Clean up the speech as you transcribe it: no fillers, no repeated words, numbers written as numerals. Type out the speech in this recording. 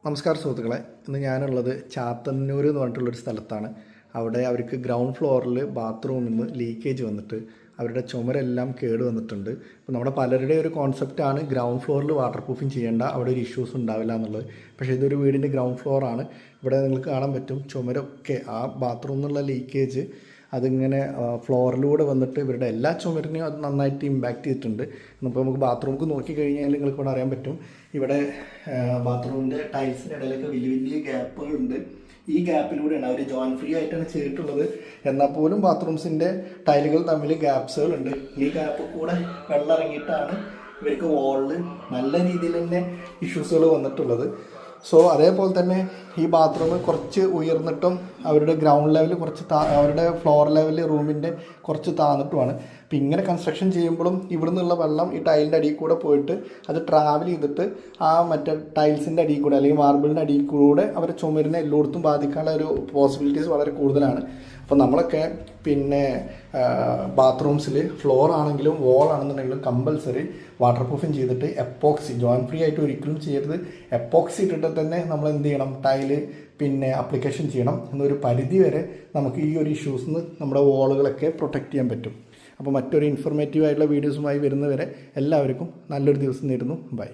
നമസ്കാരം സുഹൃത്തുക്കളെ, ഇന്ന് ഞാനുള്ളത് ചാത്തന്നൂർ എന്ന് പറഞ്ഞിട്ടുള്ളൊരു സ്ഥലത്താണ്. അവിടെ അവർക്ക് ഗ്രൗണ്ട് ഫ്ലോറിൽ ബാത്റൂമിൽ നിന്ന് ലീക്കേജ് വന്നിട്ട് അവരുടെ ചുമരെല്ലാം കേട് വന്നിട്ടുണ്ട്. അപ്പോൾ നമ്മുടെ പലരുടെ ഒരു കോൺസെപ്റ്റാണ് ഗ്രൗണ്ട് ഫ്ലോറിൽ വാട്ടർ പ്രൂഫിങ് ചെയ്യേണ്ട, അവിടെ ഒരു ഇഷ്യൂസ് ഉണ്ടാവില്ല എന്നുള്ളത്. പക്ഷേ ഇതൊരു വീടിൻ്റെ ഗ്രൗണ്ട് ഫ്ലോറാണ്. ഇവിടെ നിങ്ങൾക്ക് കാണാൻ പറ്റും ചുമരൊക്കെ ആ ബാത്റൂമിൽ നിന്നുള്ള ലീക്കേജ് അതിങ്ങനെ ഫ്ലോറിലൂടെ വന്നിട്ട് ഇവരുടെ എല്ലാ ചുമരിനെയും അത് നന്നായിട്ട് ഇമ്പാക്റ്റ് ചെയ്തിട്ടുണ്ട്. ഇപ്പോൾ നമുക്ക് ബാത്റൂമിൽ നോക്കിക്കഴിഞ്ഞാൽ നിങ്ങൾക്ക് ഇവിടെ അറിയാൻ പറ്റും, ഇവിടെ ബാത്റൂമിൻ്റെ ടൈൽസിൻ്റെ ഇടയിലൊക്കെ വലിയ വലിയ ഗ്യാപ്പുകളുണ്ട്. ഈ ഗ്യാപ്പിലൂടെയാണ് അവർ ജോയിൻ ഫ്രീ ആയിട്ടാണ് ചെയ്തിട്ടുള്ളത്. എന്നാൽ പോലും ബാത്റൂംസിൻ്റെ ടൈലുകൾ തമ്മിൽ ഗ്യാപ്സുകളുണ്ട്. ഈ ഗ്യാപ്പ് കൂടെ വെള്ളം ഇറങ്ങിയിട്ടാണ് ഇവർക്ക് വാളിൽ നല്ല രീതിയിൽ തന്നെ ഇഷ്യൂസുകൾ വന്നിട്ടുള്ളത്. സോ അതേപോലെ തന്നെ ഈ ബാത്റൂം കുറച്ച് ഉയർന്നിട്ടും അവരുടെ ഗ്രൗണ്ട് ലെവൽ കുറച്ച് അവരുടെ ഫ്ലോർ ലെവൽ റൂമിൻ്റെ കുറച്ച് താന്നിട്ടുമാണ്. അപ്പം ഇങ്ങനെ കൺസ്ട്രക്ഷൻ ചെയ്യുമ്പോഴും ഇവിടെ നിന്നുള്ള വെള്ളം ഈ ടൈലിൻ്റെ അടിയിൽ കൂടെ പോയിട്ട് അത് ട്രാവൽ ചെയ്തിട്ട് ആ മറ്റേ ടൈൽസിൻ്റെ അടിയിൽ കൂടെ അല്ലെങ്കിൽ മാർബിളിൻ്റെ അടിയിൽ കൂടെ അവരെ ചുമരിനെ എല്ലായിടത്തും ബാധിക്കാനുള്ള ഒരു പോസിബിലിറ്റീസ് വളരെ കൂടുതലാണ്. അപ്പോൾ നമ്മളൊക്കെ പിന്നെ ബാത്റൂംസിൽ ഫ്ലോർ ആണെങ്കിലും വോൾ ആണെന്നുണ്ടെങ്കിലും കമ്പൽസറി വാട്ടർ പ്രൂഫിങ് ചെയ്തിട്ട് എപ്പോക്സി ജോയിൻ ഫ്രീ ആയിട്ട് ഒരിക്കലും ചെയ്യരുത്. എപ്പോക്സി ഇട്ടിട്ട് തന്നെ നമ്മൾ എന്ത് ചെയ്യണം, ടൈല് പിന്നെ അപ്ലിക്കേഷൻ ചെയ്യണം. എന്നൊരു പരിധി വരെ നമുക്ക് ഈ ഒരു ഇഷ്യൂസിൽ നിന്ന് നമ്മുടെ വോളുകളൊക്കെ പ്രൊട്ടക്റ്റ് ചെയ്യാൻ പറ്റും. അപ്പോൾ മറ്റൊരു ഇൻഫോർമേറ്റീവ് ആയിട്ടുള്ള വീഡിയോസുമായി വരുന്നവരെ എല്ലാവർക്കും നല്ലൊരു ദിവസം നേരുന്നു. ബൈ.